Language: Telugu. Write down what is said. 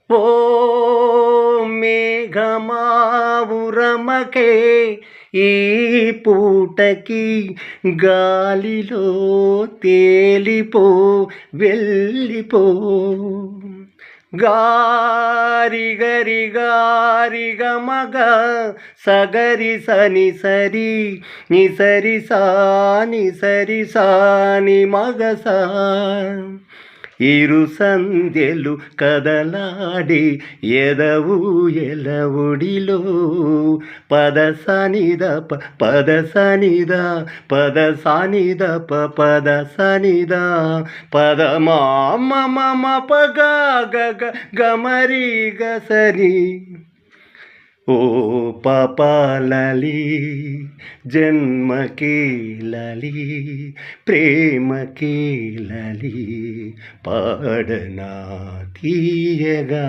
ఓ మేఘమావురమకే ఈ పూటకి గాలిలో తేలిపో వెళ్ళిపో గారి గరి గారి గమగ సగరి సని సరి ని సరి సాని మగసా ఇరు సంధ్యలు కదలాడి ఎదవు ఎలవుడిలో పద సనిద పద సనిద పద సనిద పద సనిద పద మమ మమ పగ గగ గమరి గసరి ఓ పాపాలలి జన్మకి లలి ప్రేమకి లలి పాడనా తీయగా